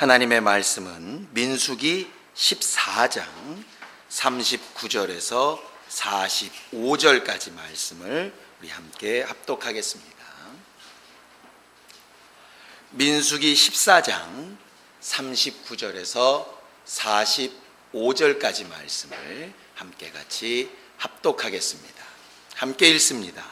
하나님의 말씀은 민수기 14장 39절에서 45절까지 말씀을 우리 함께 합독하겠습니다. 민수기 14장 39절에서 45절까지 말씀을 함께 같이 합독하겠습니다. 함께 읽습니다.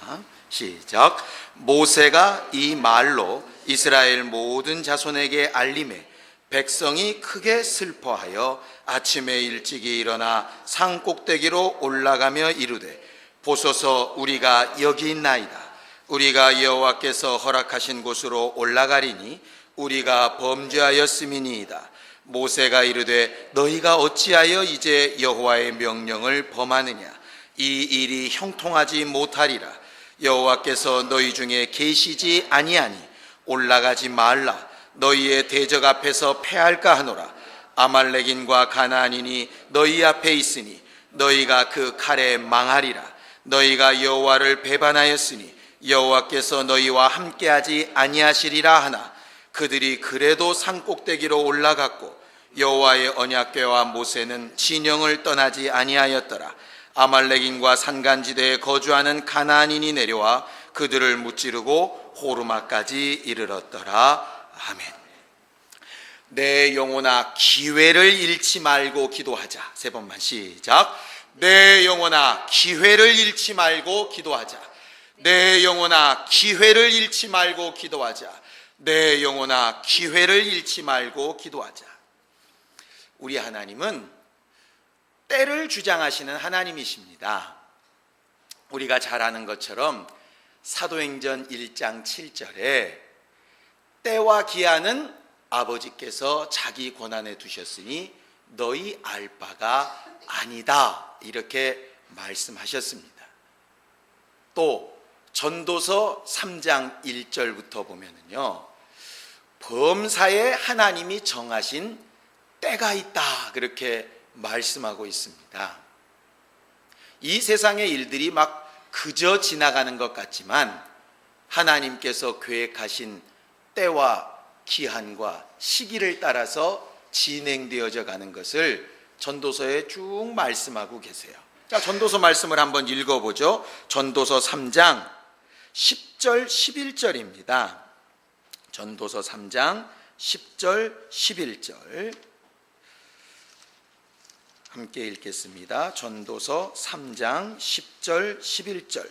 시작. 모세가 이 말로 이스라엘 모든 자손에게 알림해 백성이 크게 슬퍼하여 아침에 일찍이 일어나 산 꼭대기로 올라가며 이르되 보소서 우리가 여기 있나이다. 우리가 여호와께서 허락하신 곳으로 올라가리니 우리가 범죄하였음이니이다. 모세가 이르되 너희가 어찌하여 이제 여호와의 명령을 범하느냐. 이 일이 형통하지 못하리라. 여호와께서 너희 중에 계시지 아니하니 올라가지 말라. 너희의 대적 앞에서 패할까 하노라. 아말렉인과 가나안인이 너희 앞에 있으니 너희가 그 칼에 망하리라. 너희가 여호와를 배반하였으니 여호와께서 너희와 함께하지 아니하시리라 하나 그들이 그래도 산 꼭대기로 올라갔고 여호와의 언약궤와 모세는 진영을 떠나지 아니하였더라. 아말렉인과 산간지대에 거주하는 가나안인이 내려와 그들을 무찌르고 호르마까지 이르렀더라. 아멘. 내 영혼아 기회를 잃지 말고 기도하자. 세 번만 시작. 내 영혼아 기회를 잃지 말고 기도하자. 내 영혼아 기회를 잃지 말고 기도하자. 내 영혼아 기회를 잃지 말고 기도하자. 우리 하나님은 때를 주장하시는 하나님이십니다. 우리가 잘 아는 것처럼 사도행전 1장 7절에 때와 기한은 아버지께서 자기 권한에 두셨으니 너희 알 바가 아니다 이렇게 말씀하셨습니다. 또 전도서 3장 1절부터 보면은요 범사에 하나님이 정하신 때가 있다 그렇게 말씀하고 있습니다. 이 세상의 일들이 막 그저 지나가는 것 같지만 하나님께서 계획하신 때와 기한과 시기를 따라서 진행되어져 가는 것을 전도서에 쭉 말씀하고 계세요. 자, 전도서 말씀을 한번 읽어보죠. 전도서 3장 10절 11절입니다. 전도서 3장 10절 11절 함께 읽겠습니다. 전도서 3장 10절 11절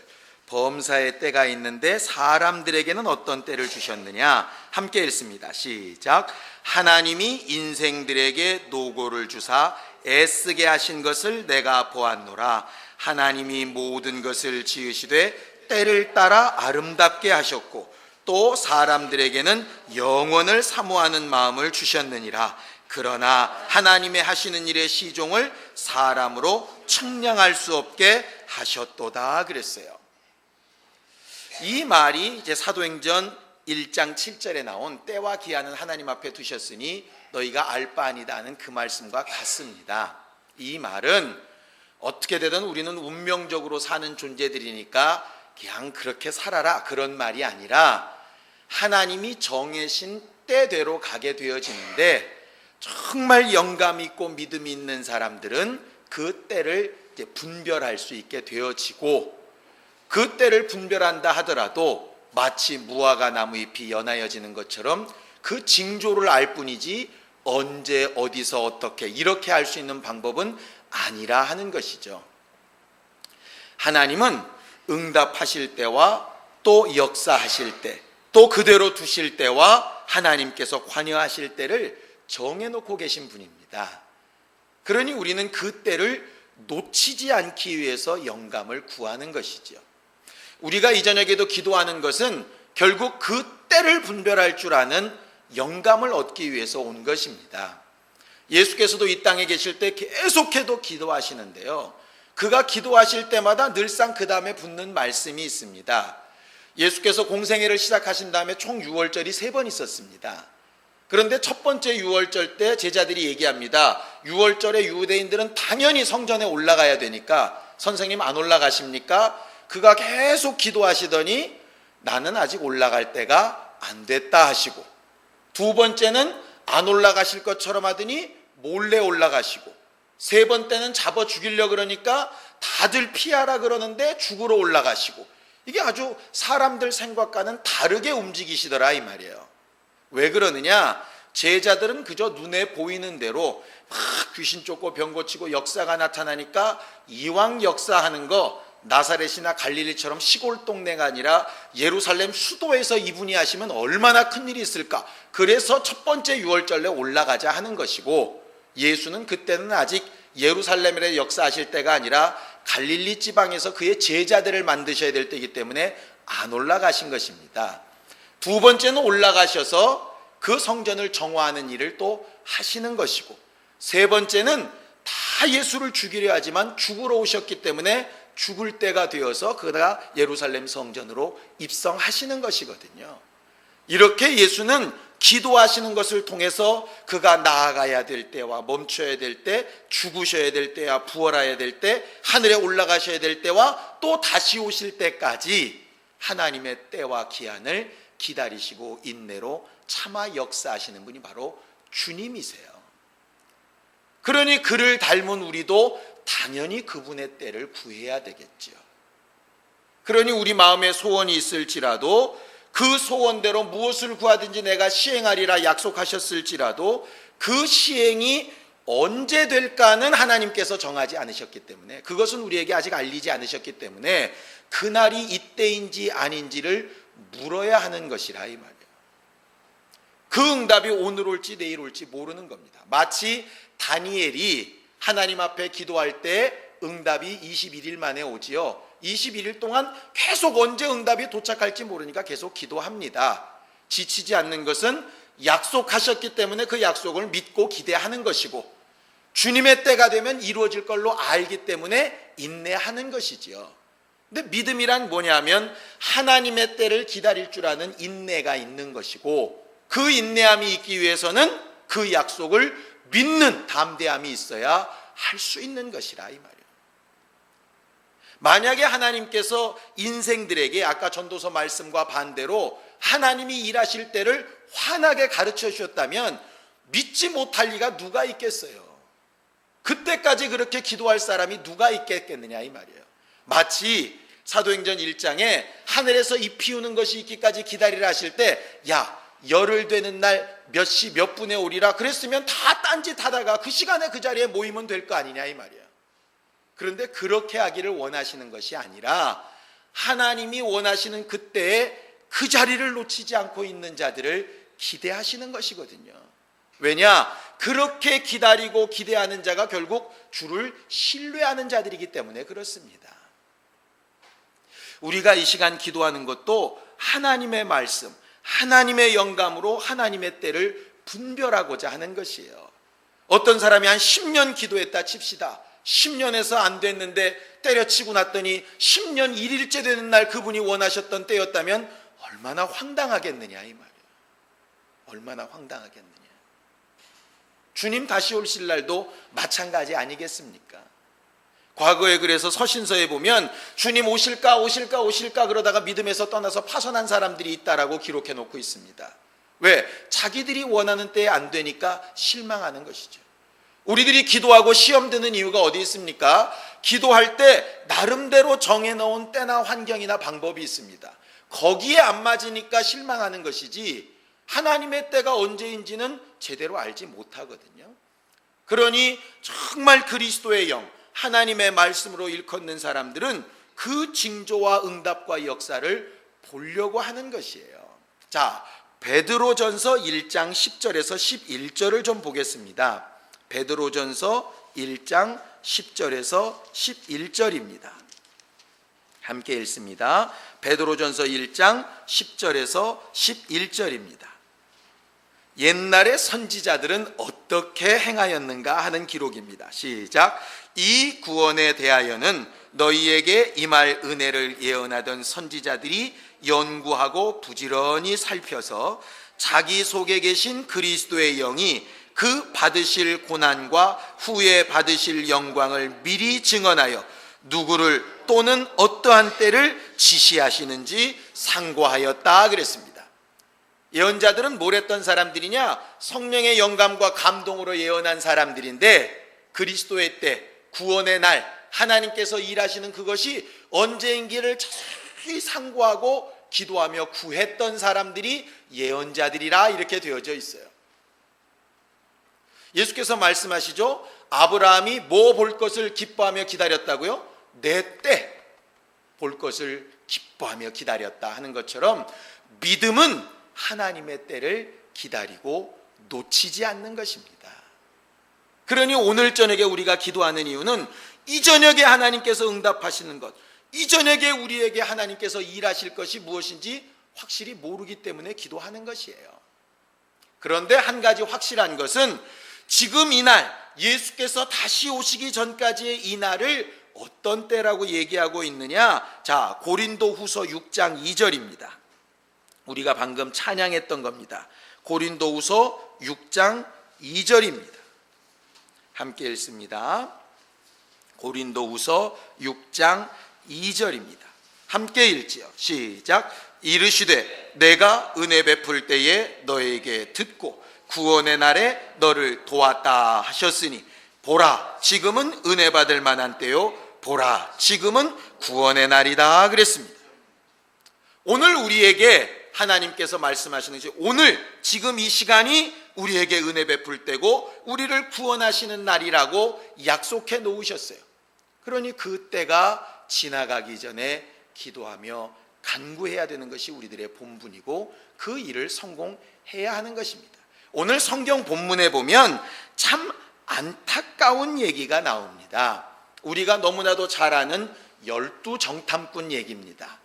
범사의 때가 있는데 사람들에게는 어떤 때를 주셨느냐 함께 읽습니다. 시작. 하나님이 인생들에게 노고를 주사 애쓰게 하신 것을 내가 보았노라. 하나님이 모든 것을 지으시되 때를 따라 아름답게 하셨고 또 사람들에게는 영원을 사모하는 마음을 주셨느니라. 그러나 하나님의 하시는 일의 시종을 사람으로 측량할 수 없게 하셨도다 그랬어요. 이 말이 이제 사도행전 1장 7절에 나온 때와 기한은 하나님 앞에 두셨으니 너희가 알 바 아니다는 그 말씀과 같습니다. 이 말은 어떻게 되든 우리는 운명적으로 사는 존재들이니까 그냥 그렇게 살아라 그런 말이 아니라 하나님이 정해신 때대로 가게 되어지는데 정말 영감 있고 믿음이 있는 사람들은 그 때를 이제 분별할 수 있게 되어지고 그 때를 분별한다 하더라도 마치 무화과 나무 잎이 연하여지는 것처럼 그 징조를 알 뿐이지 언제 어디서 어떻게 이렇게 알 수 있는 방법은 아니라 하는 것이죠. 하나님은 응답하실 때와 또 역사하실 때 또 그대로 두실 때와 하나님께서 관여하실 때를 정해놓고 계신 분입니다. 그러니 우리는 그 때를 놓치지 않기 위해서 영감을 구하는 것이죠. 우리가 이 저녁에도 기도하는 것은 결국 그 때를 분별할 줄 아는 영감을 얻기 위해서 온 것입니다. 예수께서도 이 땅에 계실 때 계속해도 기도하시는데요. 그가 기도하실 때마다 늘상 그 다음에 붙는 말씀이 있습니다. 예수께서 공생애를 시작하신 다음에 총 6월절이 3번 있었습니다. 그런데 첫 번째 6월절 때 제자들이 얘기합니다. 6월절에 유대인들은 당연히 성전에 올라가야 되니까 선생님 안 올라가십니까? 그가 계속 기도하시더니 나는 아직 올라갈 때가 안 됐다 하시고 두 번째는 안 올라가실 것처럼 하더니 몰래 올라가시고, 세 번 때는 잡아 죽이려 그러니까 다들 피하라 그러는데 죽으러 올라가시고, 이게 아주 사람들 생각과는 다르게 움직이시더라 이 말이에요. 왜 그러느냐? 제자들은 그저 눈에 보이는 대로 막 귀신 쫓고 병 고치고 역사가 나타나니까 이왕 역사하는 거 나사렛이나 갈릴리처럼 시골 동네가 아니라 예루살렘 수도에서 이분이 하시면 얼마나 큰일이 있을까, 그래서 첫 번째 유월절에 올라가자 하는 것이고, 예수는 그때는 아직 예루살렘에 역사하실 때가 아니라 갈릴리 지방에서 그의 제자들을 만드셔야 될 때이기 때문에 안 올라가신 것입니다. 두 번째는 올라가셔서 그 성전을 정화하는 일을 또 하시는 것이고, 세 번째는 다 예수를 죽이려 하지만 죽으러 오셨기 때문에 죽을 때가 되어서 그가 예루살렘 성전으로 입성하시는 것이거든요. 이렇게 예수는 기도하시는 것을 통해서 그가 나아가야 될 때와 멈춰야 될 때, 죽으셔야 될 때와 부활해야 될 때, 하늘에 올라가셔야 될 때와 또 다시 오실 때까지 하나님의 때와 기한을 기다리시고 인내로 참아 역사하시는 분이 바로 주님이세요. 그러니 그를 닮은 우리도 당연히 그분의 때를 구해야 되겠지요. 그러니 우리 마음에 소원이 있을지라도 그 소원대로 무엇을 구하든지 내가 시행하리라 약속하셨을지라도 그 시행이 언제 될까는 하나님께서 정하지 않으셨기 때문에, 그것은 우리에게 아직 알리지 않으셨기 때문에 그날이 이때인지 아닌지를 물어야 하는 것이라 이 말이에요. 그 응답이 오늘 올지 내일 올지 모르는 겁니다. 마치 다니엘이 하나님 앞에 기도할 때 응답이 21일 만에 오지요. 21일 동안 계속 언제 응답이 도착할지 모르니까 계속 기도합니다. 지치지 않는 것은 약속하셨기 때문에 그 약속을 믿고 기대하는 것이고, 주님의 때가 되면 이루어질 걸로 알기 때문에 인내하는 것이지요. 근데 믿음이란 뭐냐면 하나님의 때를 기다릴 줄 아는 인내가 있는 것이고, 그 인내함이 있기 위해서는 그 약속을 믿는 담대함이 있어야 할 수 있는 것이라 이 말이에요. 만약에 하나님께서 인생들에게 아까 전도서 말씀과 반대로 하나님이 일하실 때를 환하게 가르쳐 주셨다면 믿지 못할 리가 누가 있겠어요? 그때까지 그렇게 기도할 사람이 누가 있겠느냐 이 말이에요. 마치 사도행전 1장에 하늘에서 잎 피우는 것이 있기까지 기다리라 하실 때, 야 열흘 되는 날 몇 시 몇 분에 오리라 그랬으면 다 딴짓하다가 그 시간에 그 자리에 모이면 될 거 아니냐 이 말이에요. 그런데 그렇게 하기를 원하시는 것이 아니라 하나님이 원하시는 그때에 그 자리를 놓치지 않고 있는 자들을 기대하시는 것이거든요. 왜냐? 그렇게 기다리고 기대하는 자가 결국 주를 신뢰하는 자들이기 때문에 그렇습니다. 우리가 이 시간 기도하는 것도 하나님의 말씀, 하나님의 영감으로 하나님의 때를 분별하고자 하는 것이에요. 어떤 사람이 한 10년 기도했다 칩시다. 10년에서 안 됐는데 때려치고 났더니 10년 1일째 되는 날 그분이 원하셨던 때였다면 얼마나 황당하겠느냐 이 말이에요. 얼마나 황당하겠느냐. 주님 다시 오실 날도 마찬가지 아니겠습니까? 과거에 그래서 서신서에 보면 주님 오실까 그러다가 믿음에서 떠나서 파선한 사람들이 있다라고 기록해 놓고 있습니다. 왜? 자기들이 원하는 때에 안 되니까 실망하는 것이죠. 우리들이 기도하고 시험 드는 이유가 어디 있습니까? 기도할 때 나름대로 정해놓은 때나 환경이나 방법이 있습니다. 거기에 안 맞으니까 실망하는 것이지 하나님의 때가 언제인지는 제대로 알지 못하거든요. 그러니 정말 그리스도의 영, 하나님의 말씀으로 일컫는 사람들은 그 징조와 응답과 역사를 보려고 하는 것이에요. 자, 베드로전서 1장 10절에서 11절을 좀 보겠습니다. 베드로전서 1장 10절에서 11절입니다. 함께 읽습니다. 베드로전서 1장 10절에서 11절입니다. 옛날의 선지자들은 어떻게 행하였는가 하는 기록입니다. 시작. 이 구원에 대하여는 너희에게 임할 은혜를 예언하던 선지자들이 연구하고 부지런히 살펴서 자기 속에 계신 그리스도의 영이 그 받으실 고난과 후에 받으실 영광을 미리 증언하여 누구를 또는 어떠한 때를 지시하시는지 상고하였다 그랬습니다. 예언자들은 뭘 했던 사람들이냐? 성령의 영감과 감동으로 예언한 사람들인데 그리스도의 때, 구원의 날 하나님께서 일하시는 그것이 언제인기를 자세히 상고하고 기도하며 구했던 사람들이 예언자들이라 이렇게 되어져 있어요. 예수께서 말씀하시죠. 아브라함이 뭐 볼 것을 기뻐하며 기다렸다고요? 내 때 볼 것을 기뻐하며 기다렸다 하는 것처럼 믿음은 하나님의 때를 기다리고 놓치지 않는 것입니다. 그러니 오늘 저녁에 우리가 기도하는 이유는 이 저녁에 하나님께서 응답하시는 것, 이 저녁에 우리에게 하나님께서 일하실 것이 무엇인지 확실히 모르기 때문에 기도하는 것이에요. 그런데 한 가지 확실한 것은 지금 이 날, 예수께서 다시 오시기 전까지의 이 날을 어떤 때라고 얘기하고 있느냐? 자, 고린도후서 6장 2절입니다. 우리가 방금 찬양했던 겁니다. 고린도후서 6장 2절입니다. 함께 읽습니다. 고린도후서 6장 2절입니다. 함께 읽지요. 시작. 이르시되 내가 은혜 베풀 때에 너에게 듣고 구원의 날에 너를 도왔다 하셨으니 보라 지금은 은혜 받을 만한 때요 보라 지금은 구원의 날이다 그랬습니다. 오늘 우리에게 하나님께서 말씀하시는 것이 오늘 지금 이 시간이 우리에게 은혜 베풀 때고 우리를 구원하시는 날이라고 약속해 놓으셨어요. 그러니 그 때가 지나가기 전에 기도하며 간구해야 되는 것이 우리들의 본분이고 그 일을 성공해야 하는 것입니다. 오늘 성경 본문에 보면 참 안타까운 얘기가 나옵니다. 우리가 너무나도 잘 아는 12정탐꾼 얘기입니다.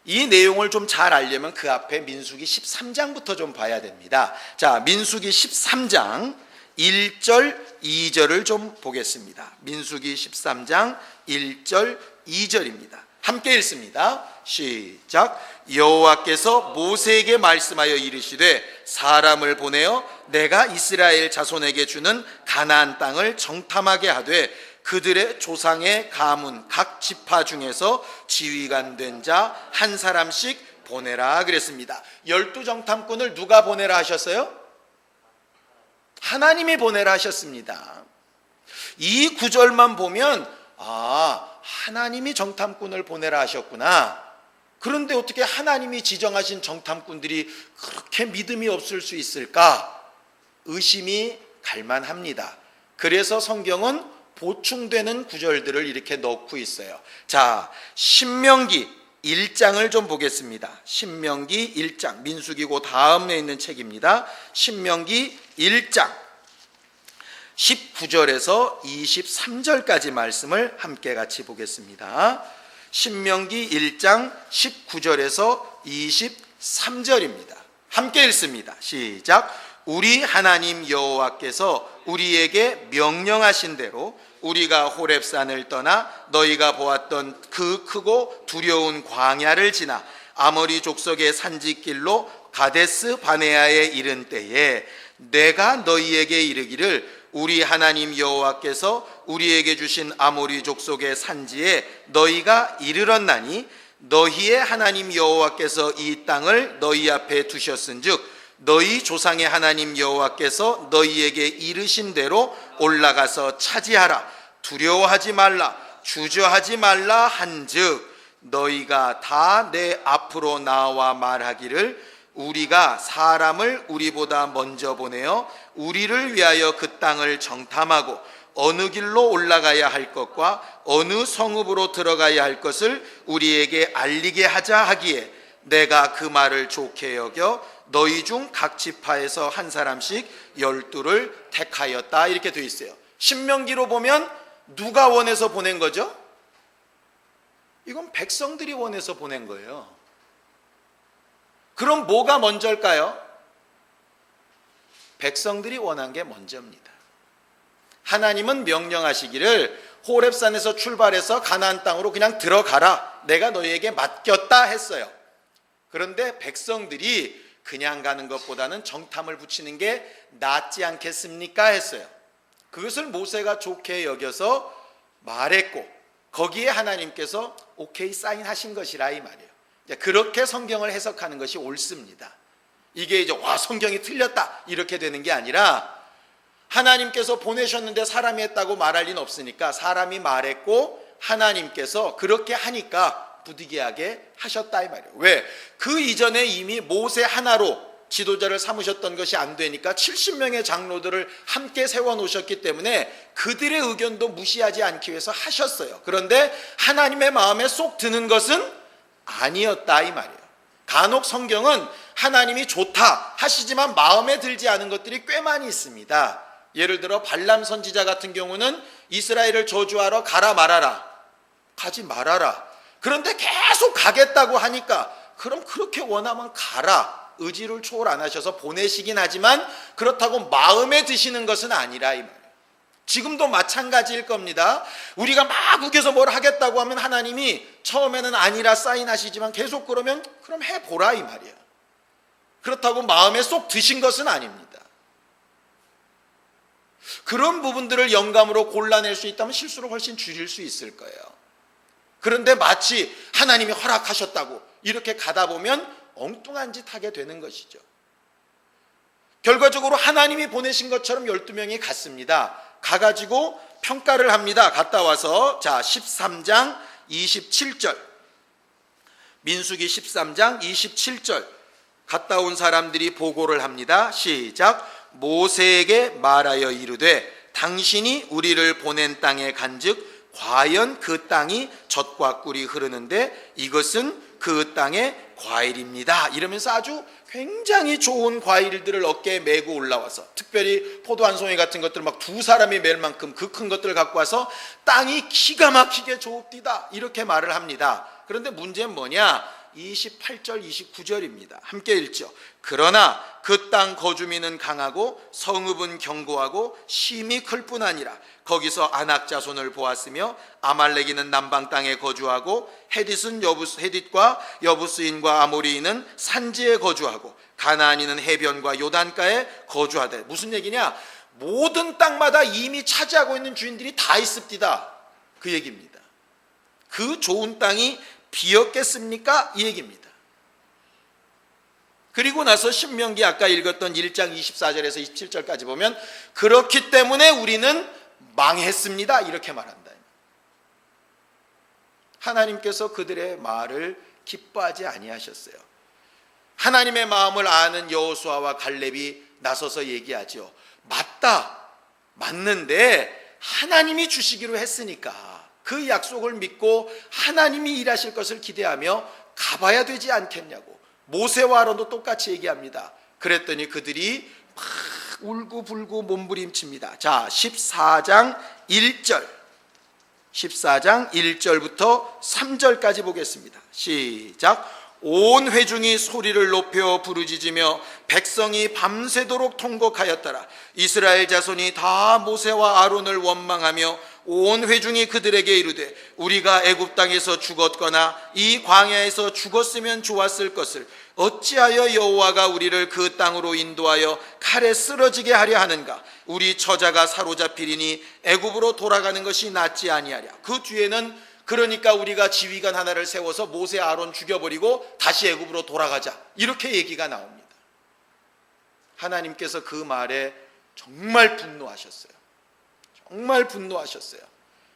이 내용을 좀 잘 알려면 그 앞에 민수기 13장부터 좀 봐야 됩니다. 자, 민수기 13장 1절 2절을 좀 보겠습니다. 민수기 13장 1절 2절입니다. 함께 읽습니다. 시작. 여호와께서 모세에게 말씀하여 이르시되 사람을 보내어 내가 이스라엘 자손에게 주는 가나안 땅을 정탐하게 하되 그들의 조상의 가문 각 지파 중에서 지휘관 된 자 한 사람씩 보내라 그랬습니다. 12정탐꾼을 누가 보내라 하셨어요? 하나님이 보내라 하셨습니다. 이 구절만 보면 하나님이 정탐꾼을 보내라 하셨구나. 그런데 어떻게 하나님이 지정하신 정탐꾼들이 그렇게 믿음이 없을 수 있을까? 의심이 갈만합니다. 그래서 성경은 보충되는 구절들을 이렇게 넣고 있어요. 자, 신명기 1장을 좀 보겠습니다. 신명기 1장, 민수기고 다음에 있는 책입니다. 신명기 1장 19절에서 23절까지 말씀을 함께 같이 보겠습니다. 신명기 1장 19절에서 23절입니다. 함께 읽습니다. 시작. 우리 하나님 여호와께서 우리에게 명령하신 대로 우리가 호렙산을 떠나 너희가 보았던 그 크고 두려운 광야를 지나 아모리 족속의 산지길로 가데스 바네아에 이른 때에 내가 너희에게 이르기를 우리 하나님 여호와께서 우리에게 주신 아모리 족속의 산지에 너희가 이르렀나니 너희의 하나님 여호와께서 이 땅을 너희 앞에 두셨은즉 너희 조상의 하나님 여호와께서 너희에게 이르신 대로 올라가서 차지하라. 두려워하지 말라. 주저하지 말라 한즉 너희가 다 내 앞으로 나와 말하기를 우리가 사람을 우리보다 먼저 보내어 우리를 위하여 그 땅을 정탐하고 어느 길로 올라가야 할 것과 어느 성읍으로 들어가야 할 것을 우리에게 알리게 하자 하기에 내가 그 말을 좋게 여겨 너희 중 각 지파에서 한 사람씩 12를 택하였다. 이렇게 되어 있어요. 신명기로 보면 누가 원해서 보낸 거죠? 이건 백성들이 원해서 보낸 거예요. 그럼 뭐가 먼저일까요? 백성들이 원한 게 먼저입니다. 하나님은 명령하시기를 호렙산에서 출발해서 가나안 땅으로 그냥 들어가라. 내가 너희에게 맡겼다 했어요. 그런데 백성들이 그냥 가는 것보다는 정탐을 붙이는 게 낫지 않겠습니까? 했어요. 그것을 모세가 좋게 여겨서 말했고 거기에 하나님께서 오케이 사인하신 것이라 이 말이에요. 그렇게 성경을 해석하는 것이 옳습니다. 이게 이제 와 성경이 틀렸다 이렇게 되는 게 아니라 하나님께서 보내셨는데 사람이 했다고 말할 리는 없으니까 사람이 말했고 하나님께서 그렇게 하니까 부득이하게 하셨다 이 말이에요. 왜? 그 이전에 이미 모세 하나로 지도자를 삼으셨던 것이 안 되니까 70명의 장로들을 함께 세워놓으셨기 때문에 그들의 의견도 무시하지 않기 위해서 하셨어요. 그런데 하나님의 마음에 쏙 드는 것은 아니었다 이 말이에요. 간혹 성경은 하나님이 좋다 하시지만 마음에 들지 않은 것들이 꽤 많이 있습니다. 예를 들어 발람 선지자 같은 경우는 이스라엘을 저주하러 가라 말아라, 가지 말아라. 그런데 계속 가겠다고 하니까 그럼 그렇게 원하면 가라, 의지를 초월 안 하셔서 보내시긴 하지만 그렇다고 마음에 드시는 것은 아니라 이 말이에요. 지금도 마찬가지일 겁니다. 우리가 막 우겨서 뭘 하겠다고 하면 하나님이 처음에는 아니라 사인하시지만 계속 그러면 그럼 해보라 이 말이에요. 그렇다고 마음에 쏙 드신 것은 아닙니다. 그런 부분들을 영감으로 골라낼 수 있다면 실수를 훨씬 줄일 수 있을 거예요. 그런데 마치 하나님이 허락하셨다고 이렇게 가다 보면 엉뚱한 짓 하게 되는 것이죠. 결과적으로 하나님이 보내신 것처럼 12명이 갔습니다. 가가지고 평가를 합니다. 갔다 와서 자 13장 27절 민수기 13장 27절 갔다 온 사람들이 보고를 합니다. 시작. 모세에게 말하여 이르되 당신이 우리를 보낸 땅에 간즉 과연 그 땅이 젖과 꿀이 흐르는데 이것은 그 땅의 과일입니다. 이러면서 아주 굉장히 좋은 과일들을 어깨에 메고 올라와서 특별히 포도 한 송이 같은 것들 막 두 사람이 멜 만큼 그 큰 것들을 갖고 와서 땅이 기가 막히게 좋읍디다 이렇게 말을 합니다. 그런데 문제는 뭐냐? 28절 29절입니다. 함께 읽죠. 그러나 그 땅 거주민은 강하고 성읍은 견고하고 심히 클 뿐 아니라 거기서 아낙 자손을 보았으며 아말렉이는 남방 땅에 거주하고 헤딧과 여부스인과 아모리인은 산지에 거주하고 가나안인은 해변과 요단가에 거주하되 무슨 얘기냐? 모든 땅마다 이미 차지하고 있는 주인들이 다 있습니다. 그 얘기입니다. 그 좋은 땅이 비었겠습니까? 이 얘기입니다. 그리고 나서 신명기 아까 읽었던 1장 24절에서 27절까지 보면 그렇기 때문에 우리는 망했습니다 이렇게 말한다. 하나님께서 그들의 말을 기뻐하지 아니하셨어요. 하나님의 마음을 아는 여호수아와 갈렙이 나서서 얘기하죠. 맞는데 하나님이 주시기로 했으니까 그 약속을 믿고 하나님이 일하실 것을 기대하며 가봐야 되지 않겠냐고. 모세와 아론도 똑같이 얘기합니다. 그랬더니 그들이 막 울고불고 몸부림칩니다. 자 14장 1절부터 3절까지 보겠습니다. 시작. 온 회중이 소리를 높여 부르짖으며 백성이 밤새도록 통곡하였더라. 이스라엘 자손이 다 모세와 아론을 원망하며 온 회중이 그들에게 이르되 우리가 애굽 땅에서 죽었거나 이 광야에서 죽었으면 좋았을 것을 어찌하여 여호와가 우리를 그 땅으로 인도하여 칼에 쓰러지게 하려 하는가? 우리 처자가 사로잡히리니 애굽으로 돌아가는 것이 낫지 아니하랴. 그 뒤에는 그러니까 우리가 지휘관 하나를 세워서 모세 아론 죽여버리고 다시 애굽으로 돌아가자 이렇게 얘기가 나옵니다. 하나님께서 그 말에 정말 분노하셨어요. 정말 분노하셨어요.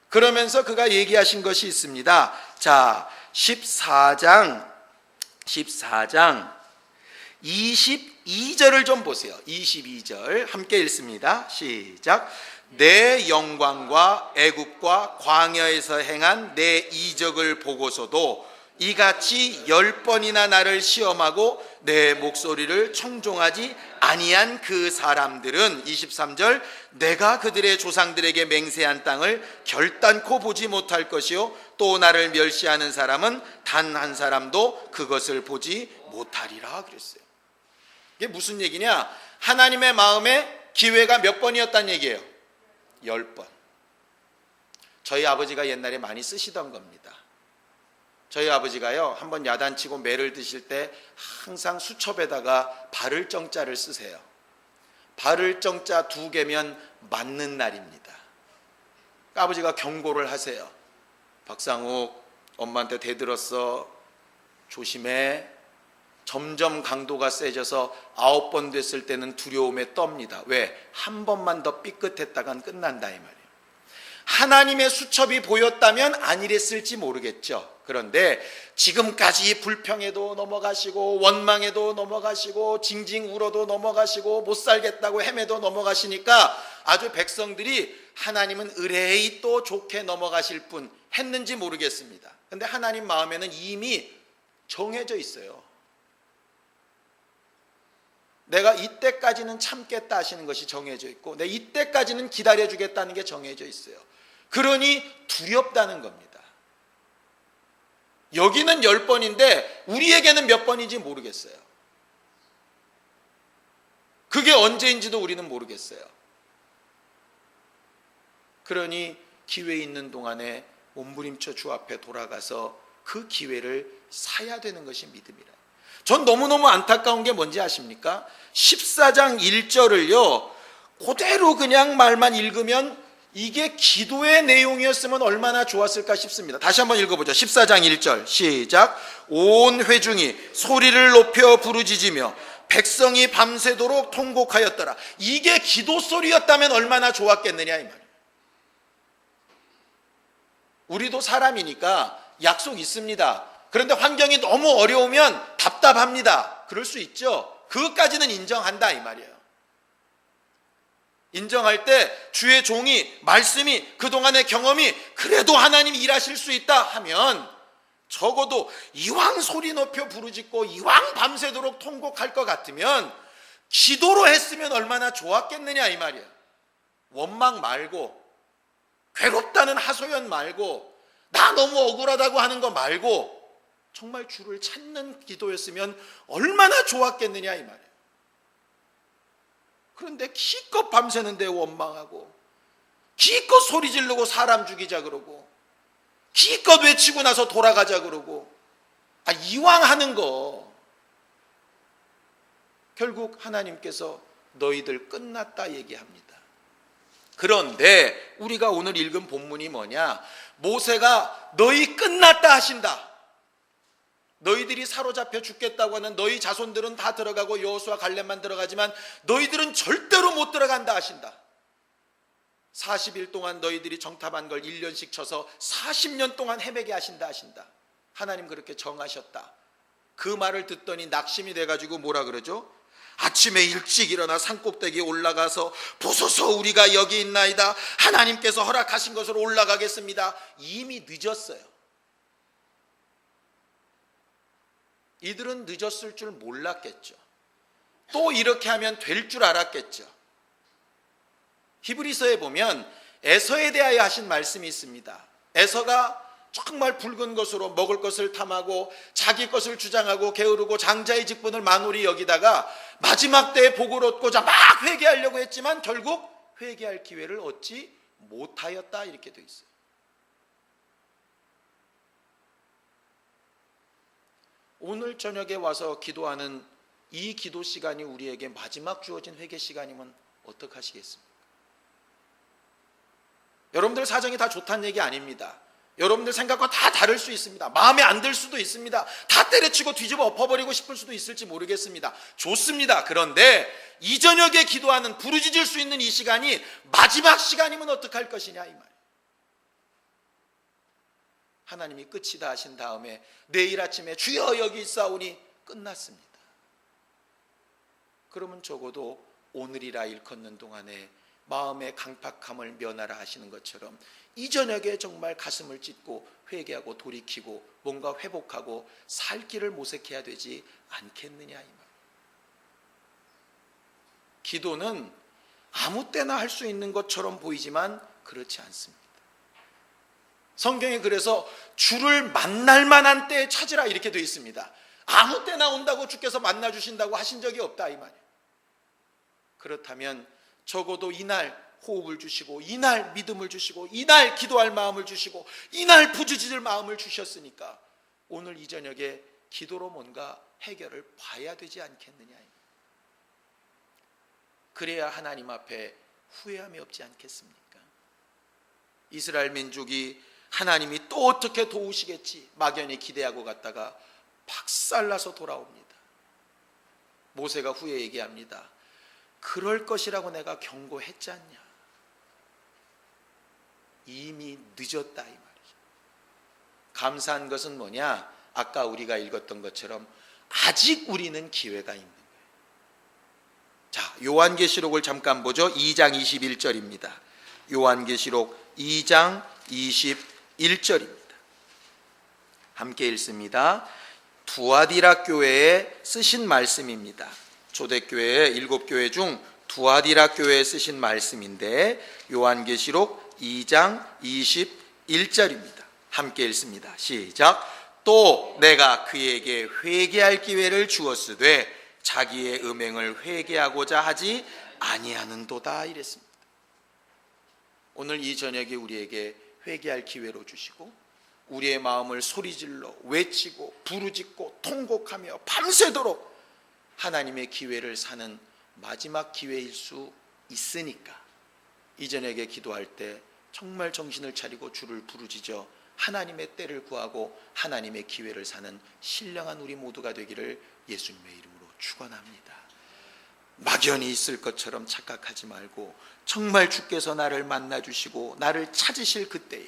그러면서 그가 얘기하신 것이 있습니다. 자 14장 22절을 좀 보세요. 22절 함께 읽습니다. 시작. 내 영광과 애굽과 광야에서 행한 내 이적을 보고서도 이같이 10번이나 나를 시험하고 내 목소리를 청종하지 아니한 그 사람들은 23절 내가 그들의 조상들에게 맹세한 땅을 결단코 보지 못할 것이요 또 나를 멸시하는 사람은 단 한 사람도 그것을 보지 못하리라 그랬어요. 이게 무슨 얘기냐? 하나님의 마음에 기회가 몇 번이었단 얘기예요? 10번. 저희 아버지가 옛날에 많이 쓰시던 겁니다. 저희 아버지가요 한번 야단치고 매를 드실 때 항상 수첩에다가 바를 정자를 쓰세요. 바를 정자 2개면 맞는 날입니다. 아버지가 경고를 하세요. 박상욱 엄마한테 대들었어. 조심해. 점점 강도가 세져서 9번 됐을 때는 두려움에 떱니다. 왜? 한 번만 더 삐끗했다간 끝난다 이 말이에요. 하나님의 수첩이 보였다면 안 이랬을지 모르겠죠. 그런데 지금까지 불평에도 넘어가시고 원망에도 넘어가시고 징징 울어도 넘어가시고 못 살겠다고 헤매도 넘어가시니까 아주 백성들이 하나님은 의뢰히 또 좋게 넘어가실 분 했는지 모르겠습니다. 그런데 하나님 마음에는 이미 정해져 있어요. 내가 이때까지는 참겠다 하시는 것이 정해져 있고 내 이때까지는 기다려주겠다는 게 정해져 있어요. 그러니 두렵다는 겁니다. 여기는 10번인데 우리에게는 몇 번인지 모르겠어요. 그게 언제인지도 우리는 모르겠어요. 그러니 기회 있는 동안에 몸부림쳐 주 앞에 돌아가서 그 기회를 사야 되는 것이 믿음이라. 전 너무너무 안타까운 게 뭔지 아십니까? 14장 1절을요 그대로 그냥 말만 읽으면 이게 기도의 내용이었으면 얼마나 좋았을까 싶습니다. 다시 한번 읽어보죠. 14장 1절 시작. 온 회중이 소리를 높여 부르짖으며 백성이 밤새도록 통곡하였더라. 이게 기도 소리였다면 얼마나 좋았겠느냐 이 말이에요. 우리도 사람이니까 약속 있습니다. 그런데 환경이 너무 어려우면 답답합니다. 그럴 수 있죠. 그것까지는 인정한다 이 말이에요. 인정할 때 주의 종이 말씀이 그동안의 경험이 그래도 하나님이 일하실 수 있다 하면 적어도 이왕 소리 높여 부르짖고 이왕 밤새도록 통곡할 것 같으면 기도로 했으면 얼마나 좋았겠느냐 이 말이에요. 원망 말고 괴롭다는 하소연 말고 나 너무 억울하다고 하는 거 말고 정말 주를 찾는 기도였으면 얼마나 좋았겠느냐 이 말이에요. 그런데 기껏 밤새는데 원망하고 기껏 소리 지르고 사람 죽이자 그러고 기껏 외치고 나서 돌아가자 그러고 이왕 하는 거 결국 하나님께서 너희들 끝났다 얘기합니다. 그런데 우리가 오늘 읽은 본문이 뭐냐? 모세가 너희 끝났다 하신다. 너희들이 사로잡혀 죽겠다고 하는 너희 자손들은 다 들어가고 여호수아 갈렙만 들어가지만 너희들은 절대로 못 들어간다 하신다. 40일 동안 너희들이 정탐한 걸 1년씩 쳐서 40년 동안 헤매게 하신다 하신다. 하나님 그렇게 정하셨다. 그 말을 듣더니 낙심이 돼가지고 뭐라 그러죠? 아침에 일찍 일어나 산꼭대기에 올라가서 보소서 우리가 여기 있나이다. 하나님께서 허락하신 것으로 올라가겠습니다. 이미 늦었어요. 이들은 늦었을 줄 몰랐겠죠. 또 이렇게 하면 될 줄 알았겠죠. 히브리서에 보면 에서에 대하여 하신 말씀이 있습니다. 에서가 정말 붉은 것으로 먹을 것을 탐하고 자기 것을 주장하고 게으르고 장자의 직분을 만홀히 여기다가 마지막 때에 복을 얻고자 막 회개하려고 했지만 결국 회개할 기회를 얻지 못하였다 이렇게 돼 있어요. 오늘 저녁에 와서 기도하는 이 기도 시간이 우리에게 마지막 주어진 회개 시간이면 어떡하시겠습니까? 여러분들 사정이 다 좋다는 얘기 아닙니다. 여러분들 생각과 다 다를 수 있습니다. 마음에 안 들 수도 있습니다. 다 때려치고 뒤집어 엎어버리고 싶을 수도 있을지 모르겠습니다. 좋습니다. 그런데 이 저녁에 기도하는 부르짖을 수 있는 이 시간이 마지막 시간이면 어떡할 것이냐 이 말이에요. 하나님이 끝이다 하신 다음에 내일 아침에 주여 여기 있사오니 끝났습니다. 그러면 적어도 오늘이라 일컫는 동안에 마음의 강팍함을 면하라 하시는 것처럼 이 저녁에 정말 가슴을 찢고 회개하고 돌이키고 뭔가 회복하고 살 길을 모색해야 되지 않겠느냐 이 말. 기도는 아무 때나 할 수 있는 것처럼 보이지만 그렇지 않습니다. 성경에 그래서 주를 만날 만한 때에 찾으라 이렇게 되어 있습니다. 아무 때나 온다고 주께서 만나 주신다고 하신 적이 없다 이 말이에요. 그렇다면 적어도 이날 호흡을 주시고 이날 믿음을 주시고 이날 기도할 마음을 주시고 이날 부르짖을 마음을 주셨으니까 오늘 이 저녁에 기도로 뭔가 해결을 봐야 되지 않겠느냐. 그래야 하나님 앞에 후회함이 없지 않겠습니까? 이스라엘 민족이 하나님이 또 어떻게 도우시겠지 막연히 기대하고 갔다가 박살나서 돌아옵니다. 모세가 후에 얘기합니다. 그럴 것이라고 내가 경고했지 않냐. 이미 늦었다 이 말이죠. 감사한 것은 뭐냐? 아까 우리가 읽었던 것처럼 아직 우리는 기회가 있는 거예요. 자, 요한계시록을 잠깐 보죠. 2장 21절입니다. 요한계시록 2장 21절입니다. 함께 읽습니다. 두아디라 교회에 쓰신 말씀입니다. 초대교회 7교회 중 두아디라 교회에 쓰신 말씀인데 요한계시록 2장 21절입니다. 함께 읽습니다. 시작. 또 내가 그에게 회개할 기회를 주었으되 자기의 음행을 회개하고자 하지 아니하는도다 이랬습니다. 오늘 이 저녁에 우리에게 회개할 기회로 주시고 우리의 마음을 소리질러 외치고 부르짖고 통곡하며 밤새도록 하나님의 기회를 사는 마지막 기회일 수 있으니까 이 저녁에 기도할 때 정말 정신을 차리고 주를 부르짖어 하나님의 때를 구하고 하나님의 기회를 사는 신령한 우리 모두가 되기를 예수님의 이름으로 축원합니다. 막연히 있을 것처럼 착각하지 말고 정말 주께서 나를 만나주시고 나를 찾으실 그때에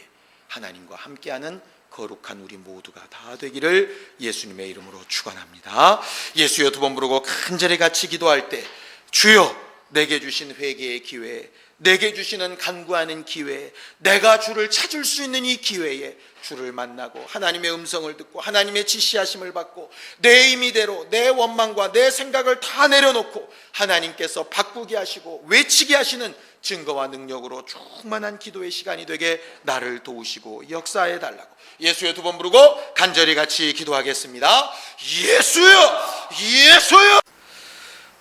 하나님과 함께하는 거룩한 우리 모두가 다 되기를 예수님의 이름으로 축원합니다. 예수여 두 번 부르고 간절히 같이 기도할 때 주여 내게 주신 회개의 기회, 내게 주시는 간구하는 기회, 내가 주를 찾을 수 있는 이 기회에 주를 만나고 하나님의 음성을 듣고 하나님의 지시하심을 받고 내 임의대로 내 원망과 내 생각을 다 내려놓고 하나님께서 바꾸게 하시고 외치게 하시는 증거와 능력으로 충만한 기도의 시간이 되게 나를 도우시고 역사해 달라고 예수여 두 번 부르고 간절히 같이 기도하겠습니다. 예수여, 예수여.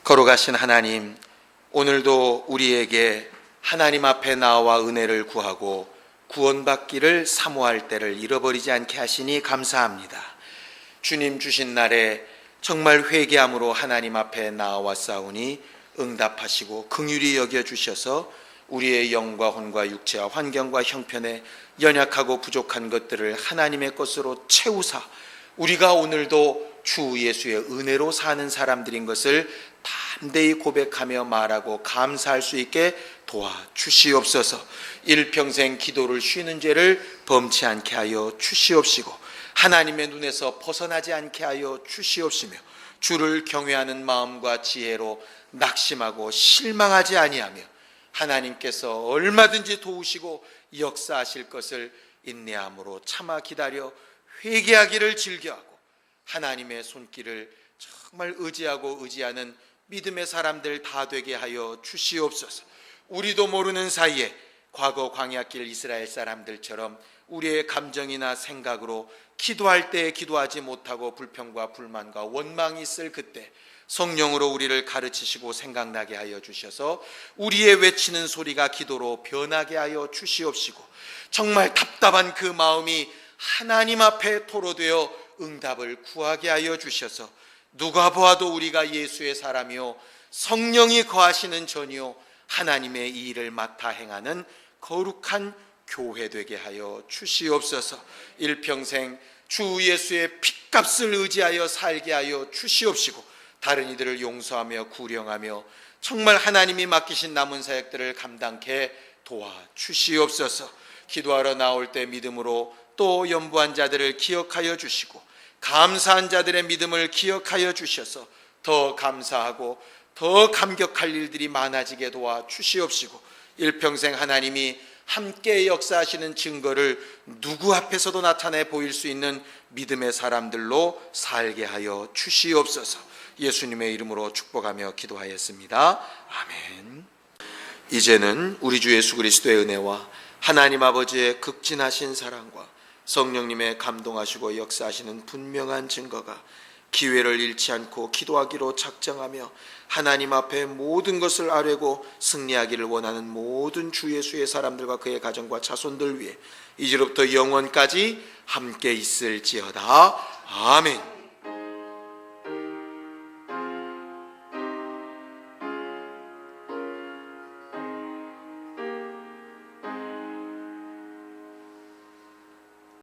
거룩하신 하나님, 오늘도 우리에게 하나님 앞에 나와 은혜를 구하고 구원받기를 사모할 때를 잃어버리지 않게 하시니 감사합니다. 주님 주신 날에 정말 회개함으로 하나님 앞에 나와싸우니 응답하시고 긍휼히 여겨주셔서 우리의 영과 혼과 육체와 환경과 형편에 연약하고 부족한 것들을 하나님의 것으로 채우사 우리가 오늘도 주 예수의 은혜로 사는 사람들인 것을 담대히 고백하며 말하고 감사할 수 있게 도와주시옵소서. 일평생 기도를 쉬는 죄를 범치 않게 하여 주시옵시고 하나님의 눈에서 벗어나지 않게 하여 주시옵시며 주를 경외하는 마음과 지혜로 낙심하고 실망하지 아니하며 하나님께서 얼마든지 도우시고 역사하실 것을 인내함으로 참아 기다려 회개하기를 즐겨하고 하나님의 손길을 정말 의지하고 의지하는 믿음의 사람들 다 되게 하여 주시옵소서. 우리도 모르는 사이에 과거 광야길 이스라엘 사람들처럼 우리의 감정이나 생각으로 기도할 때 기도하지 못하고 불평과 불만과 원망이 있을 그때 성령으로 우리를 가르치시고 생각나게 하여 주셔서 우리의 외치는 소리가 기도로 변하게 하여 주시옵시고 정말 답답한 그 마음이 하나님 앞에 토로되어 응답을 구하게 하여 주셔서 누가 보아도 우리가 예수의 사람이요 성령이 거하시는 전이요 하나님의 이 일을 맡아 행하는 거룩한 교회 되게 하여 주시옵소서. 일평생 주 예수의 핏값을 의지하여 살게 하여 주시옵시고 다른 이들을 용서하며 구령하며 정말 하나님이 맡기신 남은 사역들을 감당케 도와주시옵소서. 기도하러 나올 때 믿음으로 또 연부한 자들을 기억하여 주시고 감사한 자들의 믿음을 기억하여 주셔서 더 감사하고 더 감격할 일들이 많아지게 도와주시옵시고 일평생 하나님이 함께 역사하시는 증거를 누구 앞에서도 나타내 보일 수 있는 믿음의 사람들로 살게 하여 주시옵소서. 예수님의 이름으로 축복하며 기도하였습니다. 아멘. 이제는 우리 주 예수 그리스도의 은혜와 하나님 아버지의 극진하신 사랑과 성령님의 감동하시고 역사하시는 분명한 증거가 기회를 잃지 않고 기도하기로 작정하며 하나님 앞에 모든 것을 아뢰고 승리하기를 원하는 모든 주 예수의 사람들과 그의 가정과 자손들 위해 이제로부터 영원까지 함께 있을지어다. 아멘.